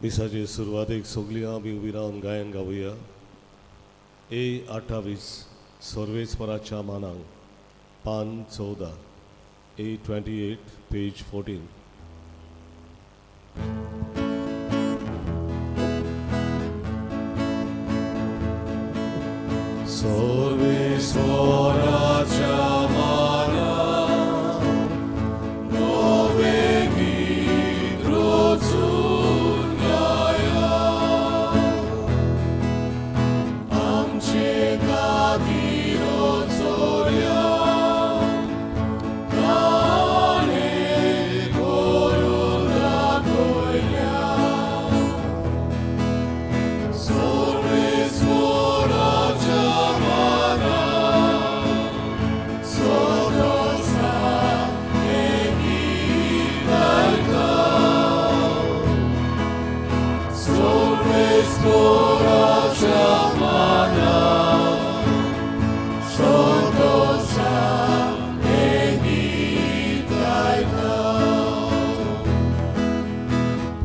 मिसाचे सुरवातेक सगळीं आमी उबी रावन गायन गावुया. ए 28 सर्वेस्पराच्या मानांक पान 14 A28 पेज 14. सर्वेस्पराच्या मानांक नवें गीत रचून गाया. आमचे खातीर चोरया ताणें करून दाखयल्या. सर्वेस्पराच्या मानांक सदांच हें गीत गायता. सर्वेस्पराच्या मानांक सदांच हें गीत गायता.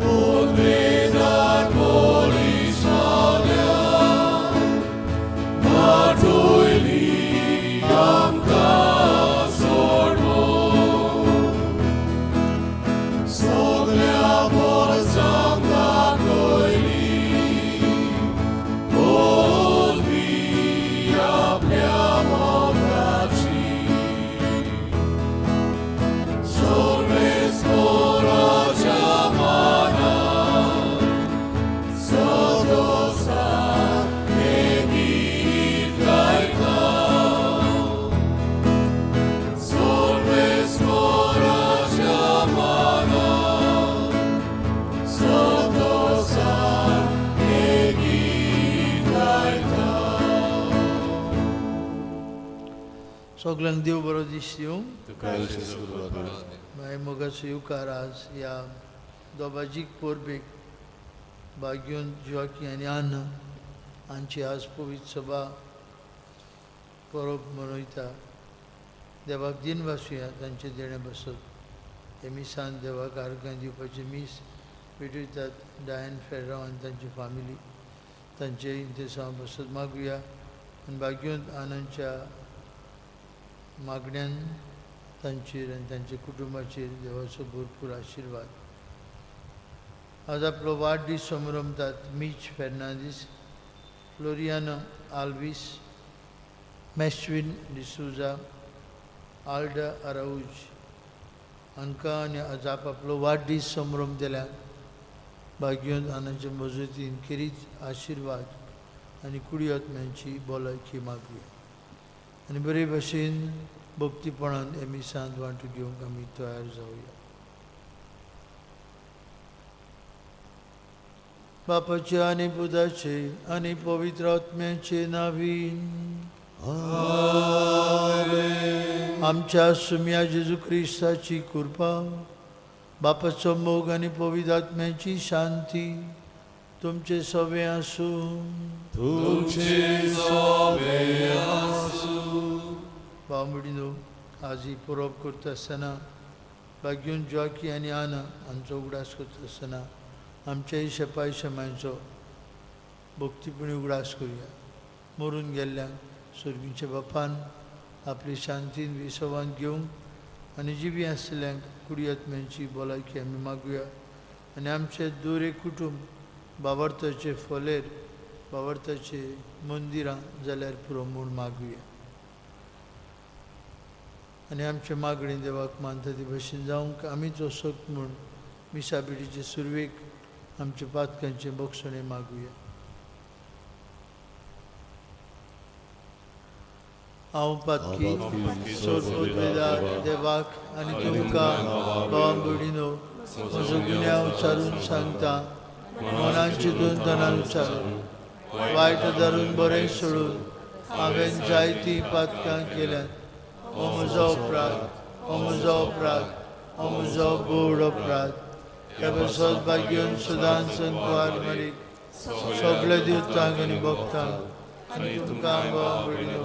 पोद्रेदार पोलिसवाल्या माटोयली आमकां सोडून. सगळ्या वर्सांक दाखयली बोलवी आपल्या मोगाची. सर्वेस्पराच्या मानांक सदांच हें गीत गायता. सर्वेस्पराच्या मानांक सदांच हें गीत गायता. सगळ्यांक देव बरो दीस दिवं. तुकायलची सुरवात मागीर मोगाचो येवकार आज ह्या दोबाजीक पोरबेक भाग्योन जोकी आनी आन्न हांची आज पवित्र सभा परब मनयता. देवाक दिन वासुया तांचे देणे बसत. हे मिसान देवाक आर्गां दिवपाचे मीस भेटयतात डायन फेर्रांव आनी तांची फामिली. तांचे इंतेसांव बसत मागुया आनी भाग्योन आनंदच्या मागण्यान तांचेर आनी तांच्या कुटुंबाचेर देवाचो भरपूर आशिर्वाद. आज आपलो वाडदीस समारंभतात मीच फेर्नांदीस, फ्लोरियानो आल्वीस, मॅस्विन डिसूजा, आल्डा आराऊज हांकां आनी आज आपलो वाडदीस समारंभ केल्यान भाग्योन आनंदच्या मजतीन खेरीत आशिर्वाद आनी कुडीआत्म्यांची भलायकी मागुया. आनी बरे भशेन भक्तीपणान हे मिसांत वांटो घेवंक आमी तयार जावया. बापाचे आनी पुताचे आनी पवित्र आत्म्याचे नावीन आमच्या सुम्या जेजू क्रिस्ताची कृपा, बापाचो मोग आनी पवित्र आत्म्याची शांती तुमचे सवे आसूं. तुमचे सवे आसूं. भावमडीनो आज ही परब करता आसतना भाग्योन जोकी आनी आना हांचो उगडास करता आसतना आमच्याय शेपाय शमायचो भक्तीपणी उगडास करुया. मरून गेल्ल्यांक स्वर्गीच्या बापान आपली शांतीन विसवान घेवंक आनी जिवी आसल्यांक कुडीआत्म्यांची भलायकी आमी मागुया. आनी आमचे दोरे कुटुंब बावर्ताचे फोलेर बावर्ताचे मंदिरां जाल्यार पुरो म्हूण मागुया. आनी आमचे मागणी देवाक मानता ते भशेन जावंक आमीच वसोक म्हूण मिसाबिडीचे सुरवेक आमच्या पातकांचे बक्षणे मागुया. हांव पातकी सोरपोतवेदार देवाक आनी तुमकां भावां भयणीनो म्हजो गुन्यांव उचारून सांगता. मनान चिंतून तनान उचारून वायट धरून बरें सोडून हांवें जायतीं पातकां केल्यात. हो म्हजो अपराध, हो म्हजो अपराध, हो म्हजो गोड अपराध. हे बसत भाग्योन सदांच संतवार मारीक सगळ्या दिवतांक आनी भक्तांक आनी तुमकां भावां भयणीनो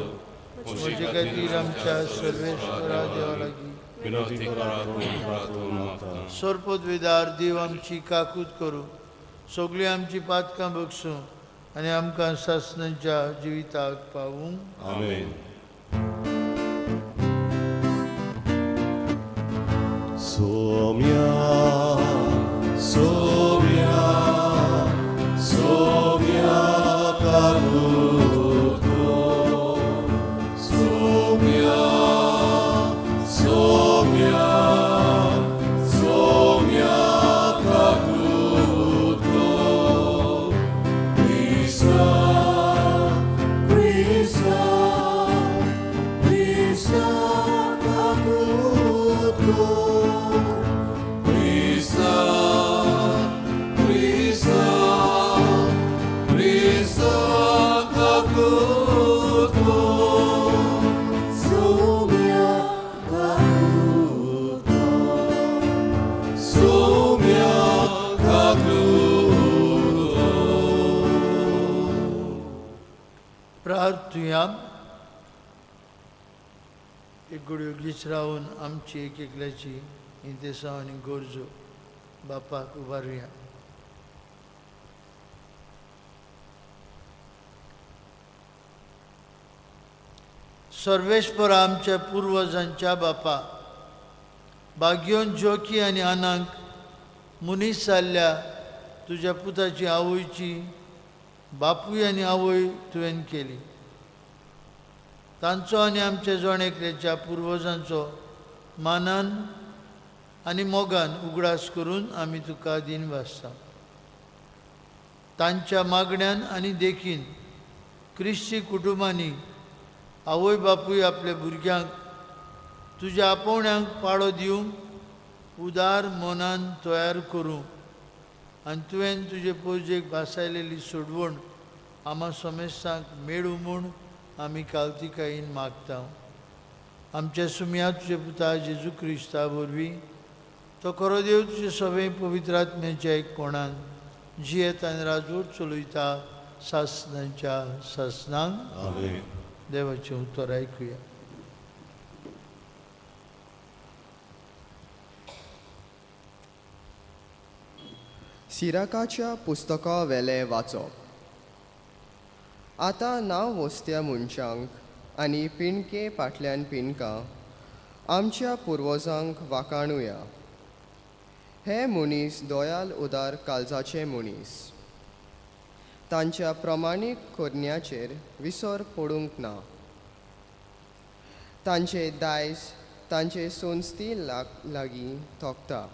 म्हजे खातीर आमच्या सर्वेश्वरा देवा लागीं विनंती करा. सोरपोतवेदार देव आमची काकूत करूं. सगळीं आमची पातकां बगसूं आनी आमकां सासणाच्या जिविताक पावूं. आमेन. Saumya Saumya Saumya कागुतो Saumya Saumya Saumya कागुतो Krista Krista Krista kaguto Krista Krista Krista kaguto Sumya kaguto Sumya kaguto प्रार्थुया. एक घडयोगलीच रावन आमची एक एकल्याची इंतेसां आनी गरजो बापाक उबारुया. सर्वेस्पर आमच्या पुर्वजांच्या बापा, भाग्योन जोकी आनी आनांक मुनीस जाल्ल्या तुज्या पुताची आवयची बापूय आनी आवय तुवें केली. तांचो आनी आमच्या जोणेकल्याच्या पुर्वजांचो मानान आनी मोगान उगडास करून आमी तुका दिन वाजता. तांच्या मागण्यान आनी देखीन क्रिस्ती कुटुंबांनी आवय बापूय आपल्या भुरग्यांक तुज्या आपोवण्यांक पाळो दिवंक उदार मनान तयार करूं आनी तुवें तुजे पोजेक भासायलेली सोडवण आम्हा समेस्तांक मेळूं म्हूण आमी कालतिकायेन मागता. आमच्या सुमया तुजे पुता जेजू क्रिस्ता वरवीं तो खरो देव तुजे सगळे पवित्र आत्म्याच्या एकपणान जियेत आनी राजवट चलयता सासणांच्या सासणांक. आमेन. देवाचें उतर आयकुया. सिराकाच्या पुस्तका वेले वाचप. आतां नांव वस्त्या मनशांक आनी पिणके फाटल्यान पिणकां आमच्या पुर्वजांक वाखाणुया. हे मनीस दोयाल उदार काळजाचे मनीस. तांच्या प्रमाणीक करण्याचेर विसर पडूंक ना. तांचे दायज तांचे संस्थे लागीं थोकता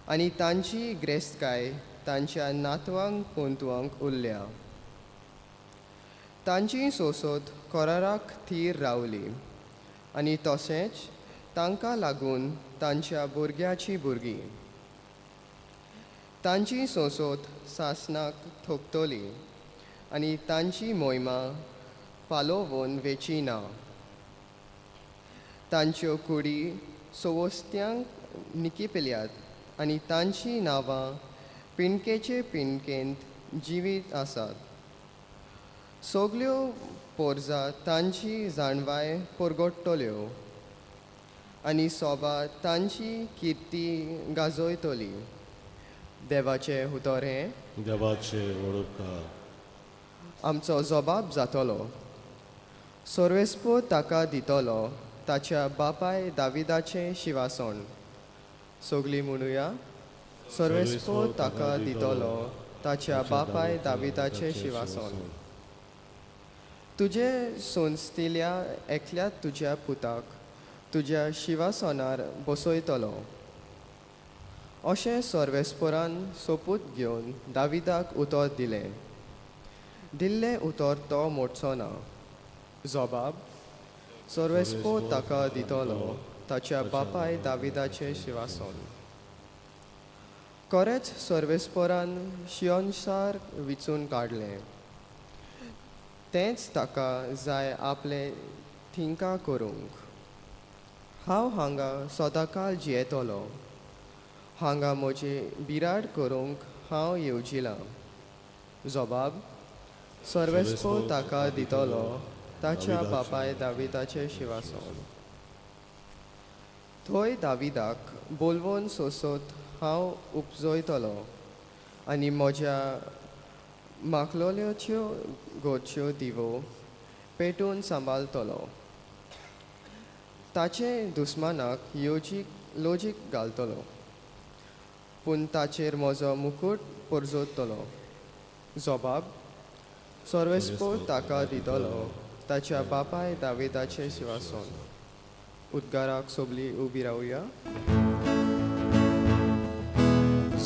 आनी तांची ग्रेस्तकाय तांच्या नातवांक पोंतवांक उरल्या. तांची सोसोत कोराराक थीर रावली आनी तशेंच तांकां लागून तांच्या भुरग्याची भुरगीं. तांची सोसोत सासणाक थोकतली आनी तांची मोहिमा पालोवन वेची ना. तांच्यो कुडी सवस्त्यांक निकिपिल्यात आनी तांची नांवां पिणकेचे पिणकेंत जिवीत आसात. सगल्यो पोरजा तांची जाणवाय परगडटल्यो आनी सोबा तांची किर्ती गाजयतली. देवाचे उतर हें देवाचे वळखा आमचो जबाब जातलो. सर्वेस्पो ताका दितलो ताच्या बापाय दाविदाचें शिवासन. सगलीं म्हणुया. सर्वेस्पो ताका दितलो ताच्या बापाय दाविदाचें शिवासन. तुजे संस्थेल्या एकल्यात तुज्या पुताक तुज्या शिवासनार बसयतलो. अशें सर्वेस्परान सोपूत घेवन दाविदाक उतर दिलें. दिल्लें उतर तो मोडचो ना. जबाब. सर्वेस्पो ताका दितलो ताच्या बापाय दाविदाचें शिवासन. खरेंच सर्वेस्परान शियोनशार विचून काडलें. तेंच ताका जाय आपलें थिंका करूंक. हांव हांगा सदांकाळ जियेतलो. हांगा म्हजी बिराड करूंक हांव येवजिलां. जबाब. सर्वेस्पो ताका दितलो ताच्या बापाय दाविदाचें शिवासन. थंय दाविदाक बोलवून सोसोत हांव उपजयतलो. आनी म्हज्या मागलोल्योच्यो गोडच्यो दिवो पेटोवन सांबाळतलो. ताचे दुस्मानाक लोजीक घालतलो, पूण ताचेर म्हजो मुकुट परजोतलो. जोबाब सर्वेस्पो ताका दितलो, ताच्या बापाय दाविदाचे सिंहासन. उद्गाराक सोबली उबी रावया.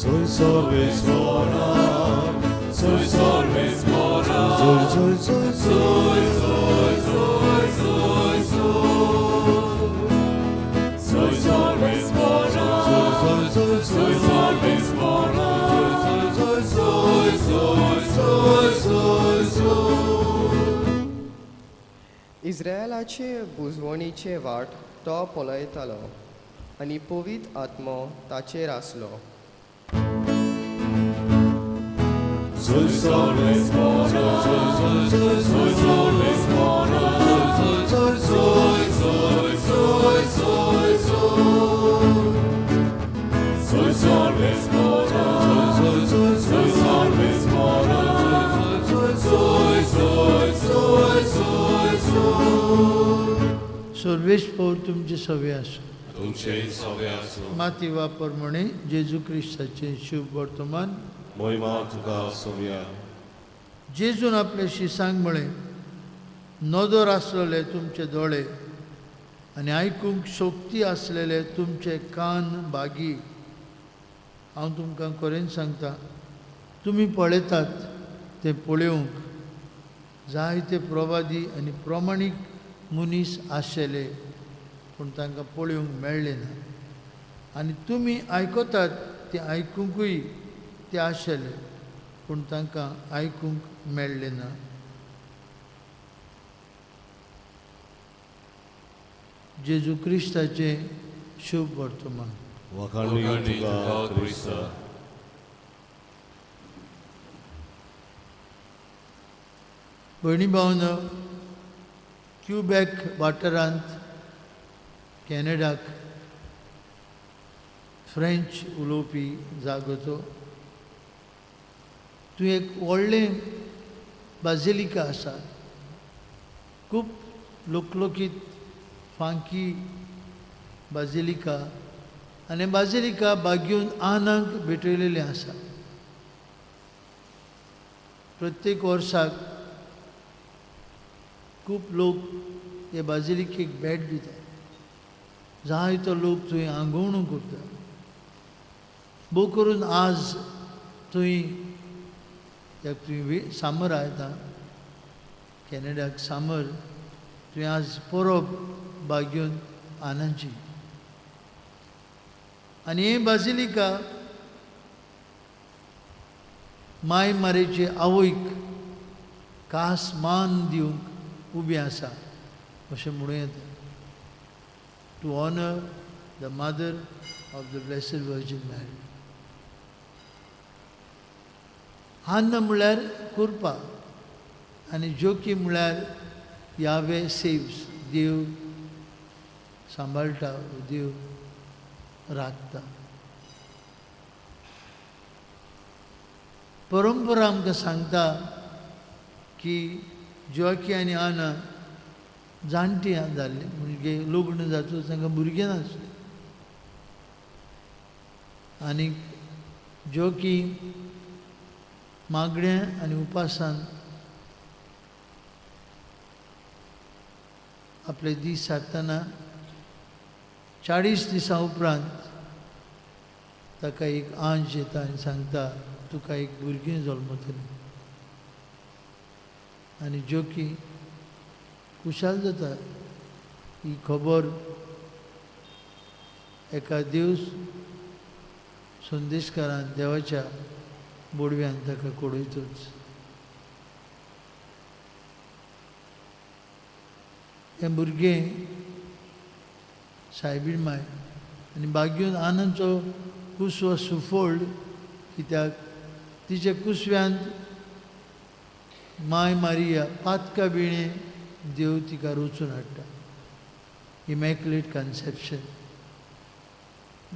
Soy solves mora, soy solves mora, soy, soy, soy, soy, soy, soy, soy, soy solves mora, soy, soy, soy, solves mora, soy, soy, soy, soy, soy, soy. इस्रायलाचे बुजवणीचे वाट तो पळयतालो आनी पवित आत्मो ताचेर आसलो. Soy solves mora, soy, soy, soy, solves mora, soy, soy, soy, soy, soy, soy, soy. Soy solves mora, soy, soy, soy, solves mora, soy, soy, soy, soy, soy, soy. सर्वेस्पोर तुमचे सवे आसूं. तुमचे सवे आसूं. माती वापरमणे जेजू क्रिस्ताचे शुभ वर्तमान. मोहिमा तुका सोव्या. जेजून आपल्या शिसांक म्हळें, नदर आसलेले तुमचे दोळे आनी आयकूंक शक्ती आसलेले तुमचे कान बागी. हांव तुमकां खरेंच सांगता, तुमी पळयतात ते पळोवंक जायते प्रवादी आनी प्रमाणीक मनीस आशिल्ले, पूण तांकां पळोवंक मेळ्ळे ना. आनी तुमी आयकतात ते आयकूंकूय ते आशिल्ले, पूण तांकां आयकूंक मेळ्ळे ना. जेजू क्रिस्ताचे शुभ वर्तमान. वखाणी तुका क्रिस्ता. भयणी भावनो, क्यूबॅक वाठारांत कॅनडाक फ्रेंच उलोवपी जागो तो. थंय एक व्हडलें बाजिलिका आसा, खूब लोकलोकीत फांकी बाजिलिका. आनी बाजिलिका बागेवन आनाक भेटयलेली आसा. प्रत्येक वर्साक खूब लोक हे बाजिलिकेक भेट दितात. जायतो लोक थंय आंगवणू करता. भोव करून आज थंय jak थंय सामर आयता, कॅनडाक सामर, थंय आज परब बागेवन आनाची. आनी हे बाजिलिका माय मारेचे आवयक खास मान दिवंक उबी आसा अशें म्हणूं येता. To honour the mother of the blessed virgin Mary. हान्न म्हळ्यार कुरपा आनी जोकी म्हळ्यार यावे सेव्स, देव सांबाळटा, देव राखता. परंपरा आमकां सांगता की जोकी आनी आना जाणटी जाल्ली, म्हणजे लग्न जातूच तांकां भुरगीं नासलीं. आनीक जोकी मागण्या आनी उपासान आपले दीस सारतना 40 दिसां उपरांत ताका एक आंज येता आनी सांगता तुका एक भुरगें जल्मतलें. आनी जोकी खुशाल जाता. ही खबर एका देव संदेशकारान देवाच्या बोडव्यान ताका कळयतच. हें भुरगें सायबीण माय आनी बागेवन आनंदचो कुसवो सुफोल्ड, कित्याक तिचे कुसव्यांत माय मारिया पातका बिणे देव तिका रचून हाडटा. Immaculate conception.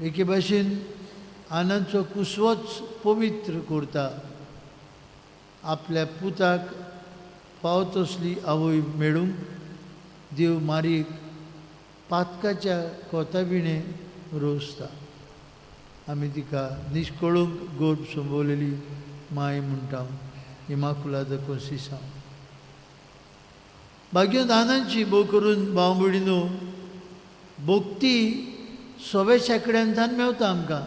एके भाशेन आनंदचो कुसवोच पवित्र करता. आपल्या पुताक फाव तसली आवय मेळूंक देव मारीक पातकाच्या कोताबिणे रोसता. आमी तिका निश्कळूंक गोड संबोवलेली माय म्हणटा इमाकुलादा कोन्सिसांव. भाग्योंत आनंदची भोव करून भाव भयणीनो भोक्ती 6व्या शेंकड्यांतल्यान मेवता आमकां.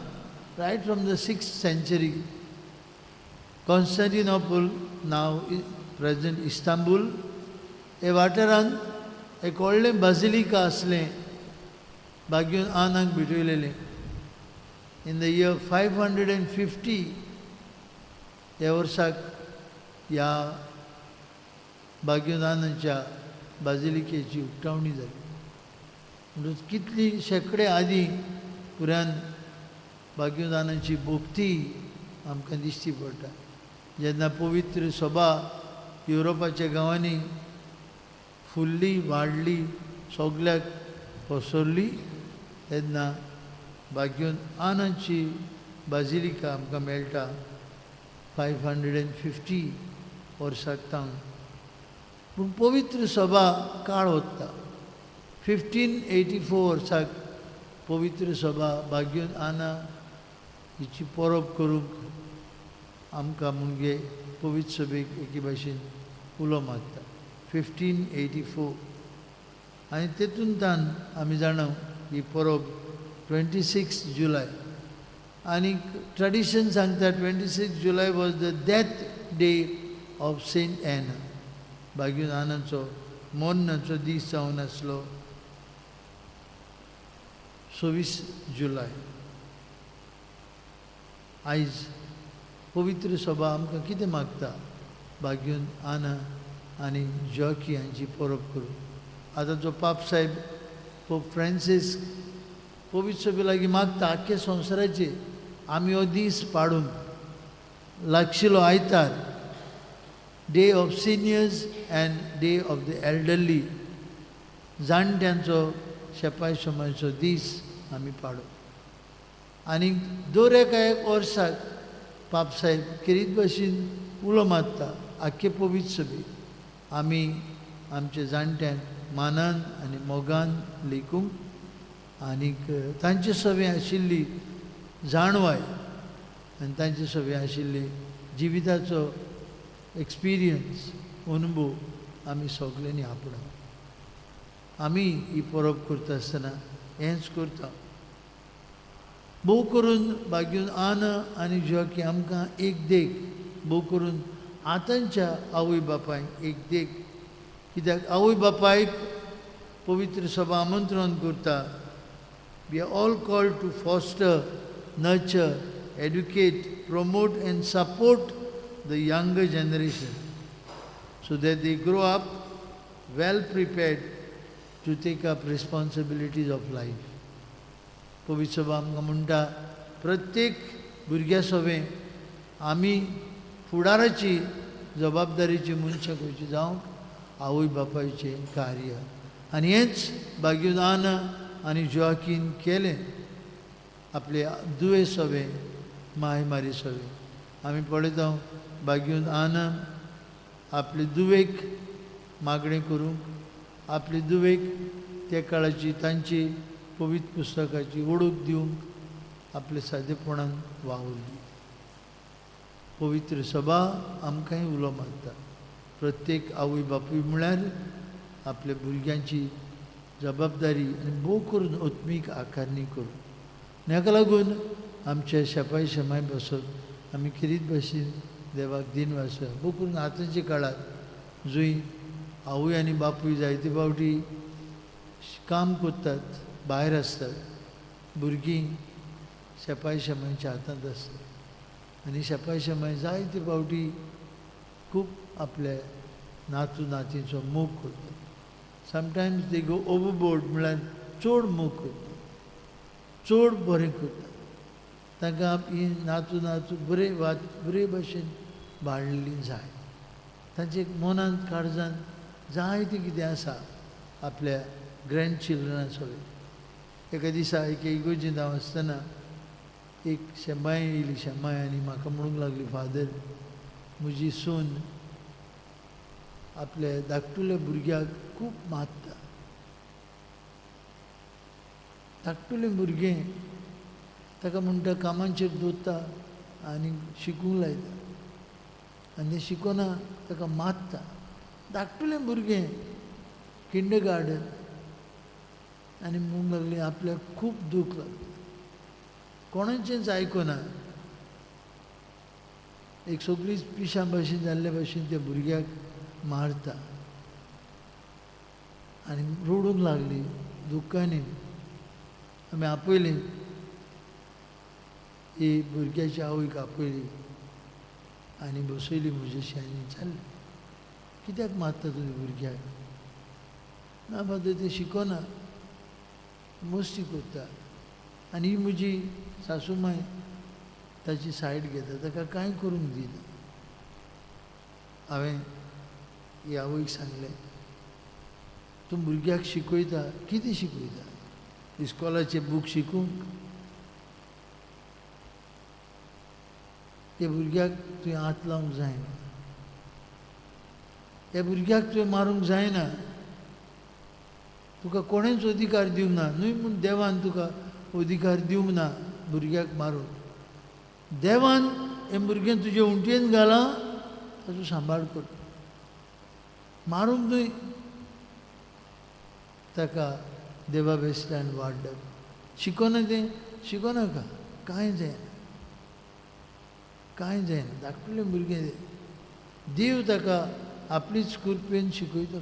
Right from the 6th century. Constantinople नाव प्रेजेंट इस्तांबूल हे वाठारांत एक व्हडलें बाजिलिका आसलें भाग्योन आनंक भिटयलेलें. इन द इयर 550 ह्या वर्साक ह्या भाग्योन आनंदच्या बाजिलिकेची उक्तावणी जाली. म्हणटच कितली शेकडे आदीं पुरान भाग्योन आनंदची भोक्ती आमकां दिश्टी पडटा. जेन्ना पवित्र सभा युरोपाच्या गांवांनी फुल्ली वाडली सगल्याक पसरली तेन्ना भाग्योन आनंदची बाजिलिका आमकां मेळटा 550 वर्साक तावन. पूण पवित्र सभा काळ वता. 1584 वर्साक पवित्र सभा भाग्योन आना हिची परब करूंक आमकां मुणगे पवित्र सभेक एके भाशेन उलो मारता. 1584 आनी तेतूंतान आमी जाणव ही परब 26 जुलय. आनी ट्रेडिशन सांगता 26 जुलय was the death day of saint Anna. भाग्योन आनंदचो मोन्नाचो दीस जावन आसलो 26 जुलय. आयज पवित्र सभा आमकां कितें मागता? भाग्योन आना आनी जॉकी हांची परब करूं. आतां जो पाप साहेब पोप फ्रांसीस पवित्र सभे लागीं मागता आख्खे संवसाराचेर आमी हो दीस पाडूंक. लागशिल्लो आयतार day of seniors and day of the elderly जाणट्यांचो शेपाय समाजाचो दीस आमी पाडूं. आनी दर एका एक वर्साक पाप साहेब किरीत भाशेन उलो मारता आख्खे पवित्र सभेक. आमी आमच्या जाणट्यांक मानान आनी मोगान लेखूंक आनीक तांचे सवे आशिल्ली जाणवाय आनी तांचे सवे आशिल्ले जिविताचो एक्सपिरियन्स अनुभव आमी सगळ्यांनी आपणाव. आमी ही परब करता आसतना हेंच करता. भोव करून भाग्योन आना आनी जॉकी आमकां एक देख भोव करून आतांच्या आवय बापायक एक देख. कित्याक आवय बापायक पवित्र सभा आमंत्रण करता. We are all called to foster, nurture, educate, promote and support the younger generation so that they grow up well prepared to take up responsibilities of life. पवित्र सभा आमकां म्हणटा प्रत्येक भुरग्या सभे आमी फुडाराची जबाबदारीची मनशां खंयची जावंक आवय बापायचें कार्य. आनी हेंच भाग्योन आना आनी जॉकीन केलें. आपले दुवे सवे माय मारी सवे आमी पळयता भाग्योन आना आपले दुवेक मागणें करूंक आपले दुवेक त्या काळाची तांची पवित्र पुस्तकाची वळख दिवंक आपले सादेपणान वावुरली. पवित्र सभा आमकांय उलो मारता. प्रत्येक आवय बापूय म्हळ्यार आपल्या भुरग्यांची जबाबदारी आनी भोव करून आत्मीक आकारणी करूं. हेका लागून आमच्या शेपाय शेमाय बसत आमी किरीत भाशेन देवाक दिनवास. भोव करून आतांच्या काळात जंय आवय आनी बापूय जायते फावटी काम करतात, भायर आसतात, भुरगीं शेपाय शेमायच्या हातांत आसतात आनी शेपाय शेमाय जायते फावटी खूब आपल्या नातू नातींचो मोग करतात. समटायम्स दे गो ओवरबोर्ड म्हळ्यार चड मोग करता, चड बरें करता. तांकां ही नातू नातू बरे भशेन बाळिल्ली जाय. तांचे मनांत काळजांत जायतें कितें आसा आपल्या ग्रँड चिल्ड्रना सगळें. एका दिसा एके इगोर्जींत हांव आसतना एक शेमाय येयली शेमाय आनी म्हाका म्हणूंक लागली फादर म्हजी सून आपल्या धाकटुल्या भुरग्याक खूब मारता. धाकटुलें भुरगें ताका म्हणटा कामांचेर दवरता आनी शिकूंक लायता आनी तें शिकोना ताका मारता. धाकटुलें भुरगें किंडरगार्टन आनी म्हणूंक लागली आपल्याक खूब दूख लागता. कोणाचेंच आयकना. एक सगळीच पिशां भाशेन जाल्ले भाशेन त्या भुरग्याक मारता आनी रडूंक लागली दुख्खांनी. आमी आपयली ही भुरग्याची आवयक आपयली आनी बसयली म्हज्याशी आनी विचारलें कित्याक मारता तुज्या भुरग्याक. ना फादर तें शिकोना मस्ती करता. आनी ही म्हजी सासूमाय ताची सायड घेता ताका कांय करूंक दिना. हांवें ही आवयक सांगलें तूं भुरग्याक शिकयता कितें शिकयता इस्कॉलाचे बूक शिकूंक. त्या भुरग्याक तुवें हात लावंक जायना. ह्या भुरग्याक तुवें मारूंक जायना. तुका कोणेंच अधिकार दिवंक ना. न्हय म्हूण देवान तुका अधिकार दिवंक ना भुरग्याक मारूंक. देवान हें भुरगें तुजे उंटयेन घाला ताचो सांबाळ कर. मारूंक न्हय. ताका देवा बेश्टान वाडप. शिकोना तें शिकोनाका कांय जायना. कांय जायना. धाकटुलें भुरगें तें देव ताका आपलीच कृपेन शिकयता.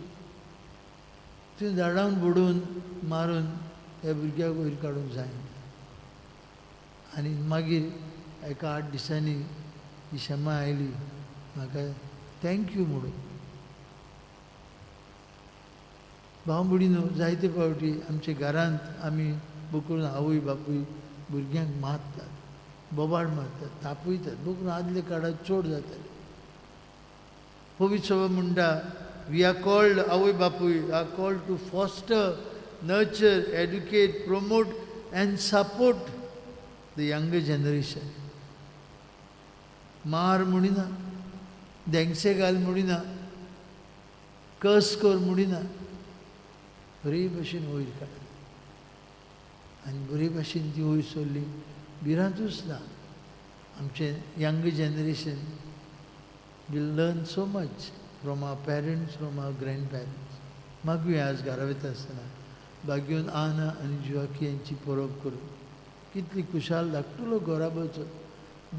तुवें झाडावन बुडोवन मारून ह्या भुरग्याक वयर काडूंक जायना. आनी मागीर एका 8 दिसांनी ही क्षमा आयली म्हाका थँक्यू म्हणून. भाव भयणीनो जायते फावटी आमच्या घरांत आमी बकरून आवय बापूय भुरग्यांक मारतात बोबाड मारतात तापयतात. बकरून आदले काळांत चड जातालें. पवित्र सभा म्हणटा वी आर कॉल्ड आवय बापूय are called to foster nurture educate promote and support the younger generation. मार म्हणिना देंगसे घाल म्हणिना कर्स कर म्हणिना. बरे भाशेन वयर काड आनी बरे भाशेन ती वयर सरली. भिरांतूच ना. आमचें young generation will learn so much from our parents, from our grandparents. मागुया आज घरा वयता आसतना बागेवन आना आनी जुवाकी यांची परोब करून कितली खुशाल धाकटुलो गोराबाचो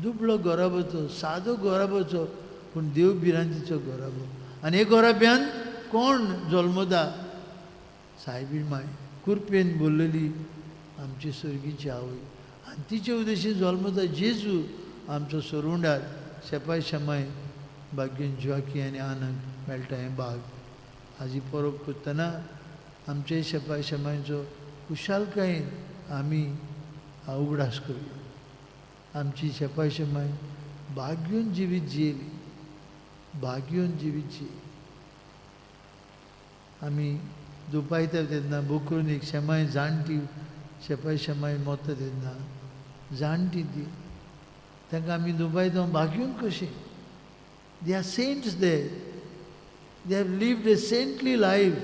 दुबळो गोराबाचो सादो गोराबाचो पूण देव भिरांतीचो गोराबो. आनी हे गोराब्यान कोण जल्मदा सायबीण माय कुरपेन बोललेली आमची सर्गीची आवय आनी तिचे उद्देशी जल्मदा जेजू आमचो सोरुंडार शेपाय शमाय बागेन जुवाकी आनी आनंद मेळटा हें बाग. हाजी परोब करतना आमचे शेपाय शमायचो खुशालकायेन आमी उगडास करुया. आमची शेपाय शमाय भाग्योन जिवीत जियेली. भाग्योन जिवीत जियेली. आमी दुपायता तेन्ना बकरून एक शमाय जाणटी शेपाय शमाय मोता तेन्ना जाणटी ती तांकां आमी दुपायता भाग्योन कशें. They are saints there. They have lived a saintly life.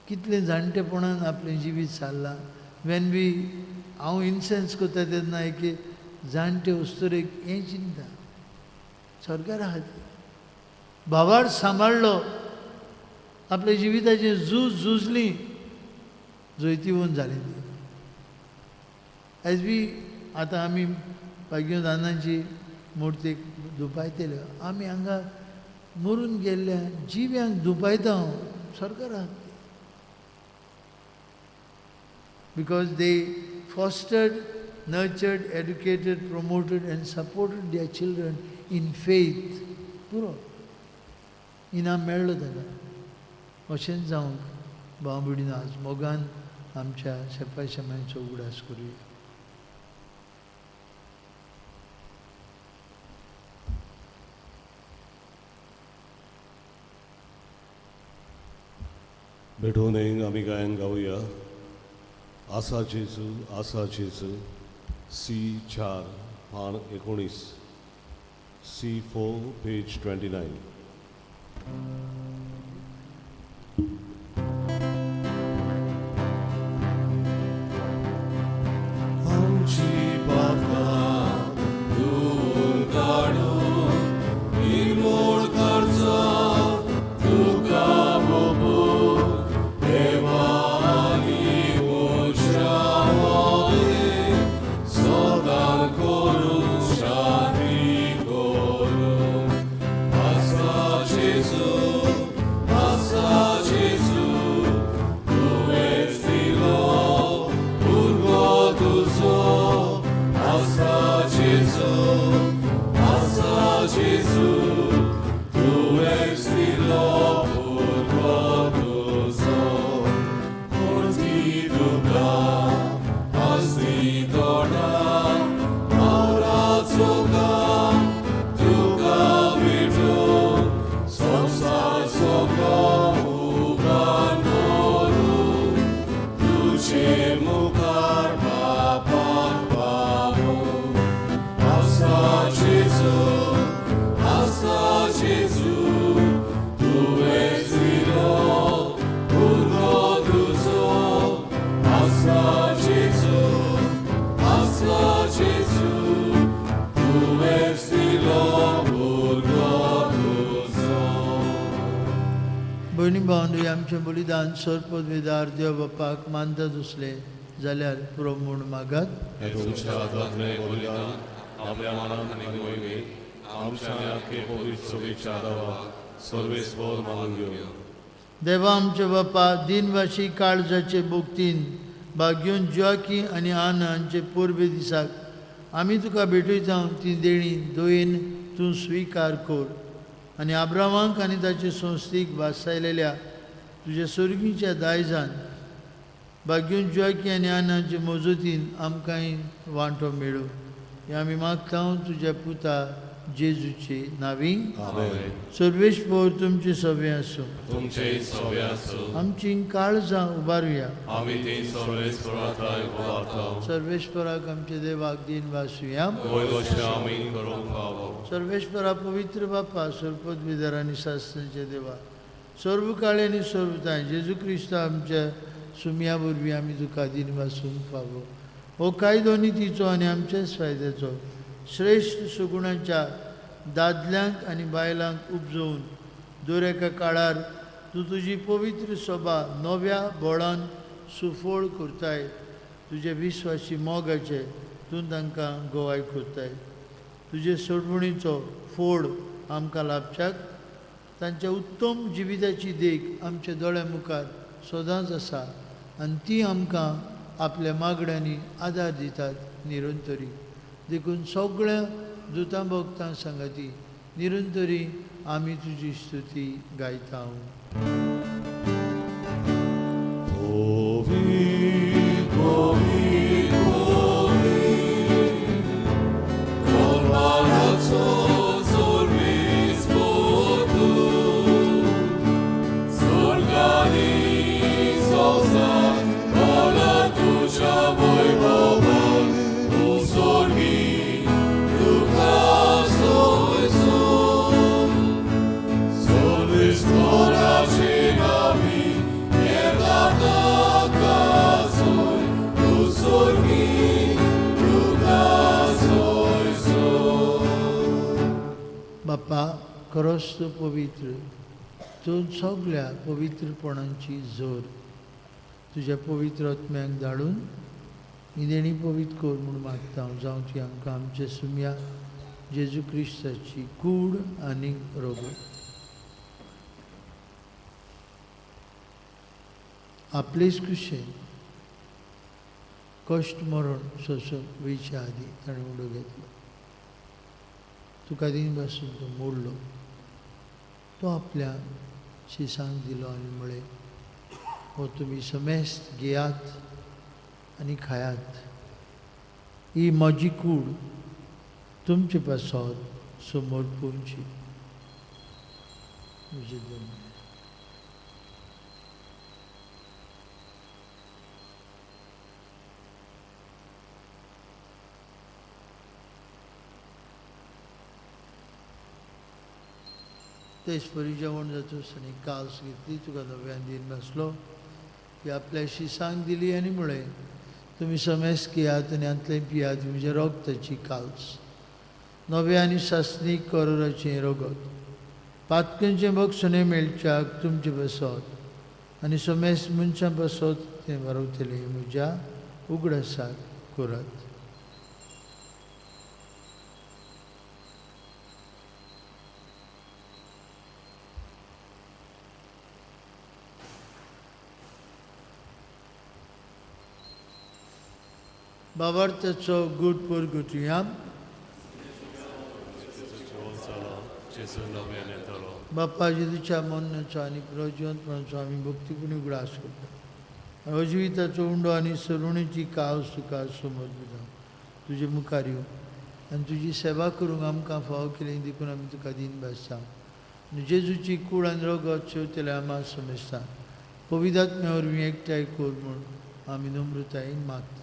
कितले जाणटेपणान आपलें जिवीत सारलां. वेन वी हांव इन्सेन्स करता तेन्ना एक जाणटे वस्तुरेक हें चिंता स्वर्गार आहा ती. भावार्थ सांबाळ्ळो आपल्या जिविताचें झुजलीं जैतिवंत जालीं ती. एज वी आतां आमी बागेवन दानाची मुर्तीक दुपायतल्यो आमी हांगा मरून गेल्ल्या जिव्यांक दुपायता हांव स्वर्गार आहात. Because they fostered nurtured educated promoted and supported their children in faith. पुरो इनाम मेळ्ळो ताका. अशेंच जावंक भाव भयणीन आज मोगान आमच्या शेपाय शमायचो उगडास करुया. भेटून आमी गायन गावया. आसा जेजू C4 पान 19 C4 पेज 29. आमची पातकां धुवून काडून निर्मूळ करचो तुका बूक देवा आनी मनशां मदें सदां करूं शांती करूं. आसा जेजू तुवेंच दिलो भुरगो तुजो. आसा जेजू तुवेंच दिलो भुरगो तुजो. कोणती तुका आसली तोंडां आवराचो काम तुका भेटून संवसार सगळो उबार करून तुजे मुखार बापाक पावूं. आसा जेजू तुवेंच दिलो भुरगो तुजो. आसा जेजू तुवेंच दिलो भुरगो तुजो. भयणी भावंडू आमचें बलिदान सरपदवेदार देव बापाक मानतात असले जाल्यार पुरो म्हूण मागात. हे तुमच्या आत्म्यातलें बलिदान आपल्या मनांत आनी मोहिमेंत आमच्या आख्खे पवित्र सभेच्या आदाराक सर्वेस्पर मागून घेवया. देवा आमचे बापा दिनवाशी काळजाचे बोगतीन भाग्योन ज्वाकी आनी आना हांचे पोरबे दिसाक आमी तुका भेटयता. ती देणी दोयेन तूं स्विकार कर आनी आब्रामांक आनी ताचे संस्थीक वासायलेल्या तुज्या सर्गीच्या दायजान भाग्योन ज्वाकी आनी आनाचे मजतीन आमकांय वांटो मेळो. हें आमी मागता तुज्या पुता जेजूचे नांवी. आमेन. सर्वेस्पर तुमचे सभे आसूं. तुमचे सवे आसूं. आमची काळजां उबारुया. आमी ती सर्वेस्परांताय उबारता. सर्वेस्पराक आमचे देवाक दिन वासुया. वय अशें आमी करूंक फावो. सर्वेस्परा पवित्र बापा सरपदवेदार आनी शास्त्रांचे देवा सर्व काळे आनी सर्वताय जेजू क्रिस्त आमच्या सुमया वरवीं आमी तुका दिन वासूंक फावो. हो कायदो नितीचो आनी आमच्याच फायद्याचो श्रेश्ठ सुगुणांच्या दादल्यांक आनी बायलांक उपजोवन दर एका काळार तूं तुजी पवित्र सभा नव्या बोळान सुफोळ करताय. तुजे विस्वासी मोगाचे तूं तांकां गोवाय करताय. तुजे सोडवणीचो फोड आमकां लाभच्याक तांच्या उत्तम जिविताची देख आमच्या दोळ्या मुखार सदांच आसा आनी ती आमकां आपल्या मागण्यांनी आदार दितात निरंतरी. देखून सगळ्या दुतां भक्तां सांगाती निरंतरी आमी तुजी स्तुती गायता. बापा खरोच तूं पवित्र. तूं सगळ्या पवित्रपणांची जोर तुज्या पवित्र आत्म्याक धाडून ही देणी पवित्र कर म्हूण मागता हांव. जावं ती आमकां आमच्या सुम्या जेजू क्रिस्ताची कूड आनी रोग आपलेच कुशेन कश्ट मरण सोसून वयच्या आदी ताणें उडो घेतलो. तुका दिन पासून तो मोडलो. तो आपल्या शिसांक दिलो आनी म्हळें हो तुमी समेस्त घेयात आनी खायात. ही म्हजी कूड तुमचे पासत समोर पोवची. तेचपरी जेवण जातोस आणि काल्स घेतली तुका नव्यान दिन बसलो की आपल्याशी सांग दिली आणि मुळे तुम्ही समेस कियात आणि अंतले पियात म्हणजे रोगताची काल्स नवे आनी सासनीक कोरोराचें रोगत पातकांचे बक्षणे मेळच्याक तुमचे बसत आनी समेस मनशां बसत तें वारवतले म्हज्या उगडासाक करात. बाबार्थाचो गूड पोरगुटुया जेसू नव्यान येतलो. बाप्पा जेजूच्या मरणाचो आनी प्रजिवंतपणाचो आमी भक्तीपुणी उगडास करता. अजिविताचो उंडो आनी सरुणीची काव सुका समज दिता तुजे मुखार येवं आनी तुजी सेवा करूंक आमकां फाव केलें देखून आमी तुका दिन बसता. जेजूची कूड आनी रोगत शेवतले आमां समजता. पवित्रात्म्या वरवीं एकठांय कोर म्हूण आमी नम्रतायेन मागता.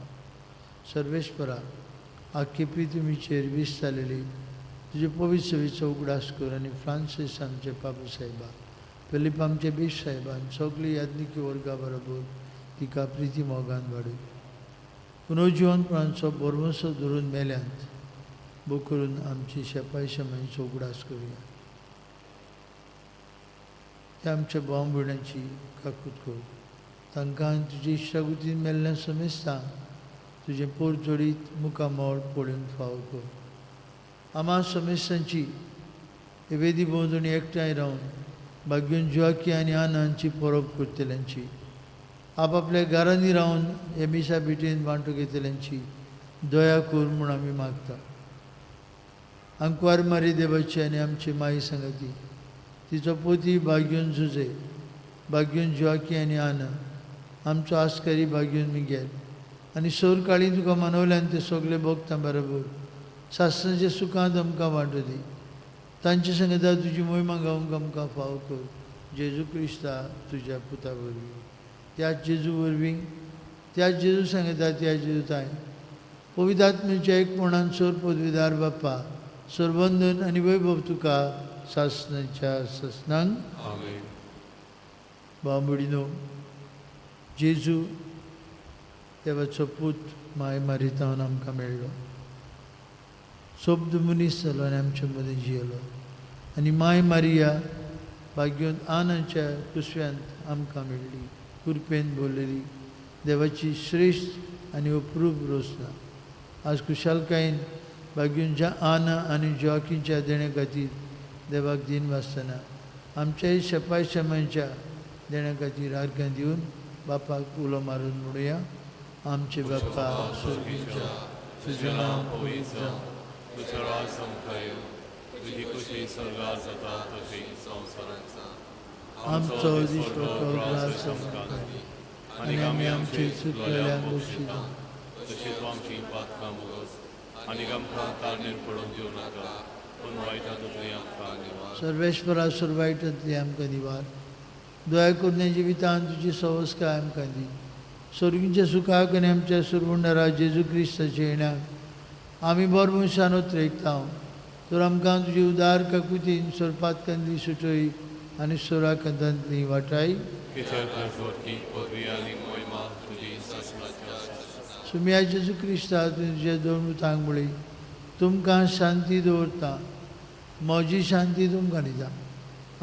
सर्वेश्वरा आख्खे पृथ्वीचेर वीस जालेली तुजे पवित्र सेवेचो उगडास कर आनी फ्रांसीस आमचे बाबू साहेबा फिलीप आमचे बीश साहेबा आनी सगळी याज्ञिकी वर्गा बरोबर तिका प्रिती मोगान वाडय. पुनर्जिवनपणाचो बोरमोसो धरून मेल्यांत बो करून आमची शेपाय शमांचो उगडास करुया. ते आमच्या भाव भयणांची काकूत कर. तांकां तुजे इश्टागुतीन मेल्लें समजता तुजे पोर जोडीत मुखामोळ पळोवन फाव कर. आम्हा समेस्तांची वेदी भोंवतणी एकठांय रावन भाग्यून जुआकी आनी आनांची परब करतल्यांची आपआपल्या घरांनी रावन हे मिसा बिटेन वांटो घेतल्यांची दया कर म्हूण आमी मागता. अंकवार मारी देवाची आनी आमची माई सांगाती तिचो पोती भाग्यून झुजे भाग्यून जुआकी आनी आना आमचो आस्कारी भाग्यून मिगेल आनी सोर काळी तुका मानवल्यान ते सगळे भक्तां बरोबर सासणाच्या सुखांत आमकां वांटो दी. तांचे सांगता तुजी मोहिमा गावंक आमकां फाव कर. जेजू क्रिस्ता तुज्या पुता वरवीं त्याच जेजू वरवीं त्याच जेजू सांगता त्या जेजू ताय पवित्रात्म्याच्या एकपणान सोर पदवीदार बाप्पा सरबंधन आनी वैभव तुका सासणाच्या ससनांक आमेन. बांबडिनो जेजू देवाचो पूत माय मारितावन आमकां मेळ्ळो. सोबद मनीस जालो आनी आमचे मदीं जियेलो आनी माय मारिया भाग्योन आनाच्या कुसव्यांत आमकां मेळ्ळी. कुरपेन बोललेली देवाची श्रेश्ठ आनी अप्रूप रोसना आज कुशालकायेन भाग्यून ज्या आना आनी जॉकीच्या देण्या खातीर देवाक दिन वासतना आमच्याय शेपाय शमांच्या देण्या खातीर आर्गां दिवन बापाक उलो मारून म्हणुया. आमचे बाप्पा स्वर्गीच्या तुजें नांव पवित्र जावं. तुजें राज संपयो. तुजी कुशी स्वर्गार जाता तशी संवसारांत जावं. आमचो दिसपट्टो ग्रास आमकां दी आनी आमी आमची चुकलेल्यांक बक्षिता तशीच आमची पातकां मुगोस आनी आमकां तारणेर पडून दिवं नाका पूण वायटांतूय आमकां निवार. सर्वेश्वरा सुरवायटांतली आमकां निवार. दया करून जिवितांत तुजी संस्कार आमकां दी. स्वर्गीच्या सुखाक आनी आमच्या सुरवंडरा जेजू क्रिस्ताच्या येण्याक आमी बरमुशान उतरयता. तर आमकां तुजी उदार काकुतीन सोरपातकांतली सुटय आनी सोराकांतांतली वाटाय. पदवी आनी मोहिमा तुजी ससनाच्या सुम्या जेजू क्रिस्ता तुजे दोन उतांक मुळे तुमकां शांती दवरता. म्हजी शांती तुमकां दिता.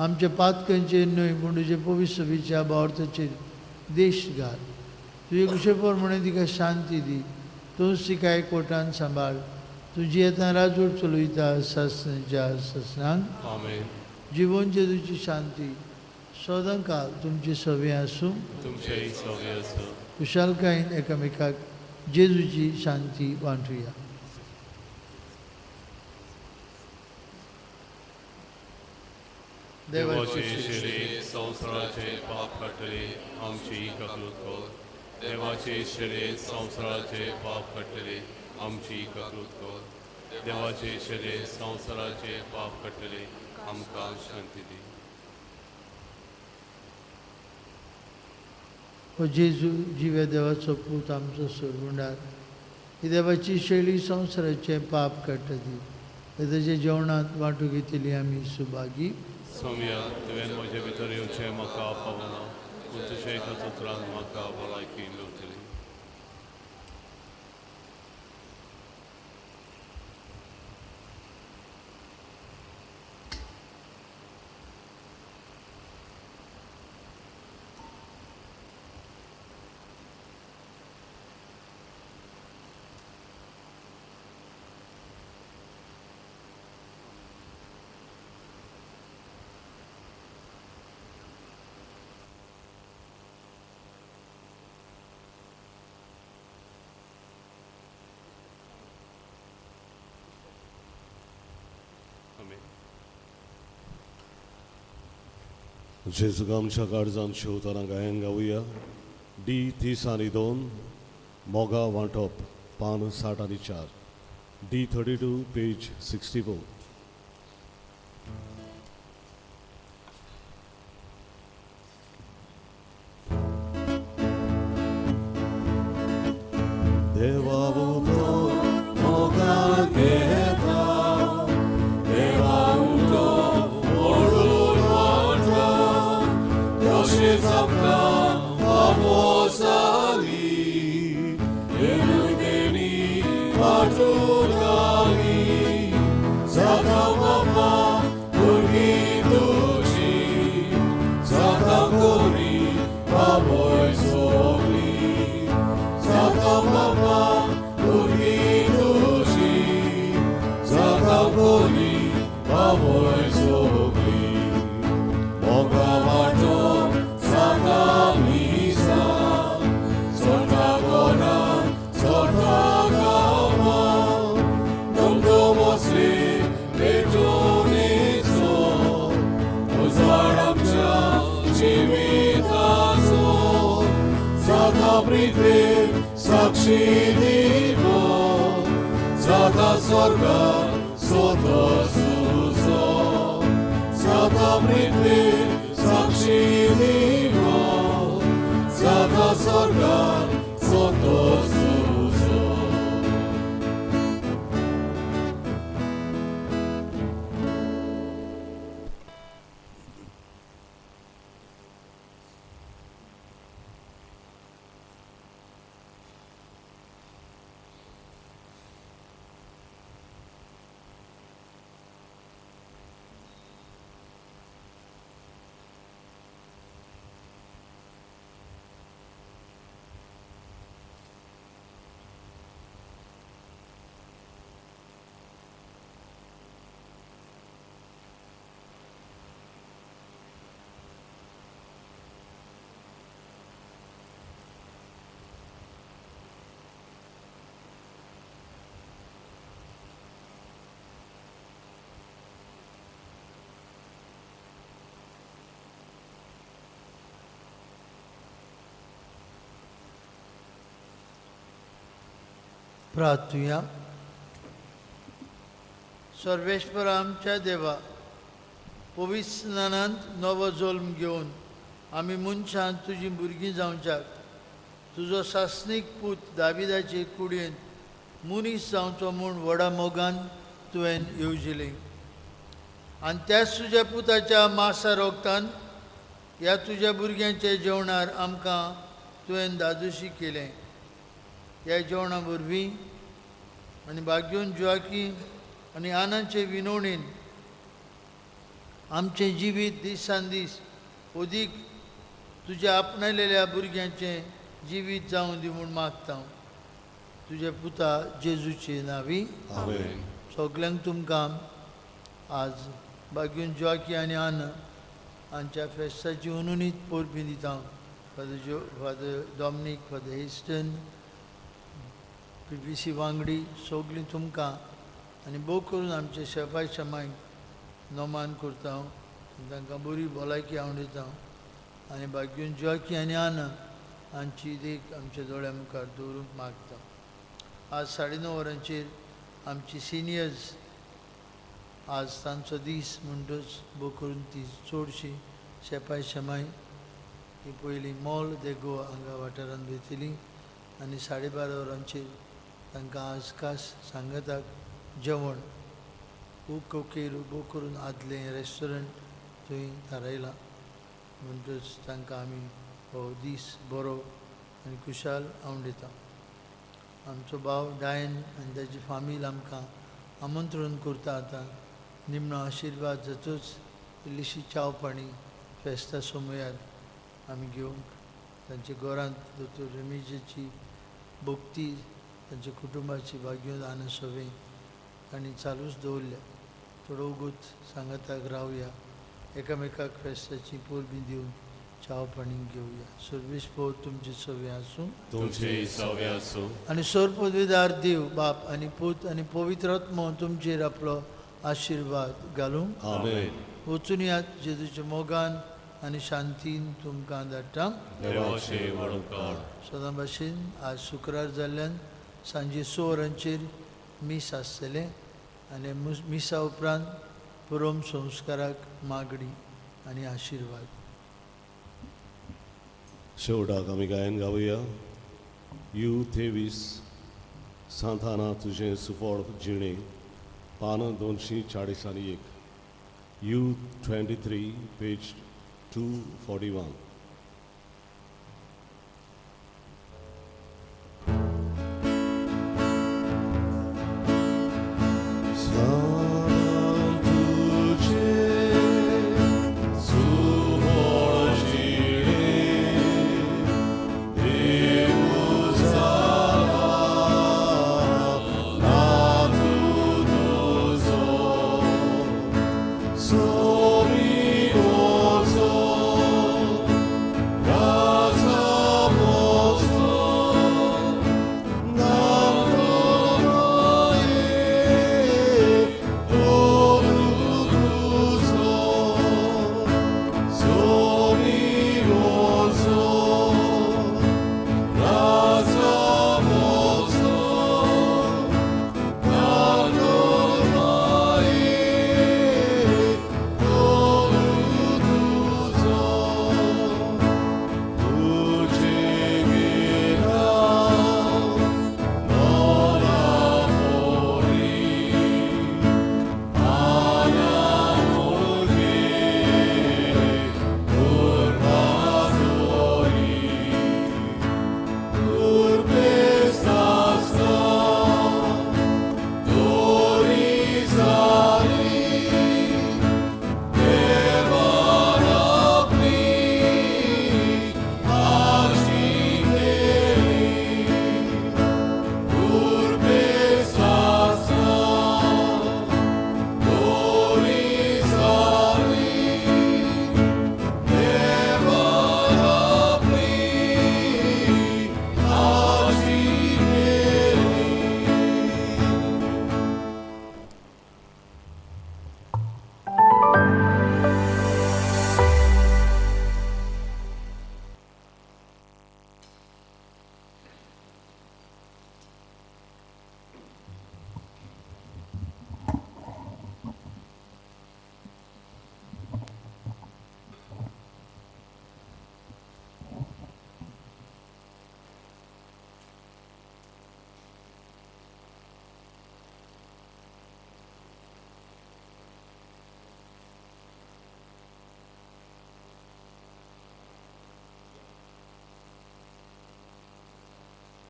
आमच्या पातकांचेर न्हय पूण तुजे पवित्र सभेच्या भावार्थाचेर देश घाल. तुजे कुशेपोर म्हणून तिका शांती दी. तूंच तिका एकवटान सांबाळ. तुजी येता राजवट चलयता ससनाच्या ससनांक आमेन. जिवन जेजूची शांती सदां काल तुमची सवे आसूं. तुमचेय सवे आसूं. कुशालकायेन एकामेकाक जेजूची शांती वांटुया. देवाचे शिरे संवसाराचे पाप काडटले आमची काकूत कर. देवाचे शिरे संवसाराचे पाप काडटले आमची काकूत कर. देवाचे शिरे संवसाराचे पाप काडटले आमकां शांती दी. हो जेजू जिव्या देवाचो पूत आमचो सोडवणार ही देवाची शैली संवसाराचे पाप काडटा ती. तेजे जेवणात वांटू घेतली आमी सुभागी. सोम्या तुवें म्हजे भितर येवचें म्हाका पावना पूण तुजे एका उतरान म्हाका भलायकी मेळटली. जेजुगा आमच्या काळजांत शिवताना गायन गावुया. D302 मोगा वांटप पान 60 आनी 4. D32 page 64. देवा मोगा घेता देवा साक्षी दिवो जाता स्वर्गा सोतो सुसो जाता पृथ्वी साक्षी दिवो जाता स्वर्गा सोतो सुसो. प्रार्थूया. सर्वेश्वर आमच्या देवा, पवित्र स्नानांत नवो जल्म घेवन आमी मनशांत तुजी भुरगीं जावच्याक तुजो सासणीक पूत दाविदाचे कुडयेंत मनीस जावचो म्हूण व्हडा मोगान तुवें येवजिलें आनी त्याच तुज्या पुताच्या मासा रोगतान ह्या तुज्या भुरग्यांचे जेवणार आमकां तुवें दादोशी केलें. ह्या जेवणा वरवीं आनी भाग्योन जुआकी आनी आनाचे विनवणेन आमचें जिवीत दिसान दीस अदीक तुज्या आपणायलेल्या भुरग्यांचें जिवीत जावं दी म्हूण मागता तुज्या पुता जेजूचे नांवी. आमेन. सगल्यांक तुमकां आज भाग्योन जुआकी आनी आना हांच्या फेस्ताची उनुनीत परबी दिता. Father Dominic, father hasten, PPC वांगडी सगलीं तुमकां आनी भोव करून आमचे शेफाय शमायक नोमान करता. तांकां बरी भलायकी हांव दिता आनी भाग्योन जुआकी आनी आना हांची देख आमच्या दोळ्या मुखार दवरूंक मागता. आज 9:30 वरांचेर आमची सिनियर्स आज तांचो दीस म्हणटच भोव करून ती चडशी शेफाय शमाय ही पयलीं मॉल देगो हांगा वाठारांत वयतलीं आनी 12:30 वरांचेर तांकां आज खास सांगाताक जेवण खूब कोकेर उबो करून आदलें रेस्टॉरंट थंय थारायलां. म्हणटच तांकां आमी हो दीस बरो आनी खुशाल आवंडिता. आमचो भाव डायन आनी ताची फामील आमकां आमंत्रण करता. आतां निमणो आशिर्वाद जातूच इल्लीशी चाव पाणी फेस्ता सोमयार आमी घेवंक तांच्या घरांत दोतोर रेमेजीची भोगती तांच्या कुटुंबाची भाग्योन आना सवें तांणी चालूच दवरल्या. थोडो वगूत सांगाताक रावया, एकामेकाक फेस्ताची पोरबी दिवन चाव पाणी घेवया. सर्वेस्पोर तुमचे सवे आसूं तुमचे सवे आसूं आनी सोर पदवीदार देव बाप आनी पूत आनी पवित्र आत्मो तुमचेर आपलो आशिर्वाद घालूं. आमेन. वचून यात जेजूच्या मोगान आनी शांतीन तुमकां धाडटा. देवाचे वडकार सदां भाशेन आज शुक्रार जाल्ल्यान सांजे 6 वरांचेर मीस आसतलें आनी मिसा उपरांत पुरोम संस्काराक मागणी आनी आशिर्वाद. शेवटाक आमी गायन गावया. यू 23 सांताना तुजें सुफोळ जिणे पान 241. You 23 page 241.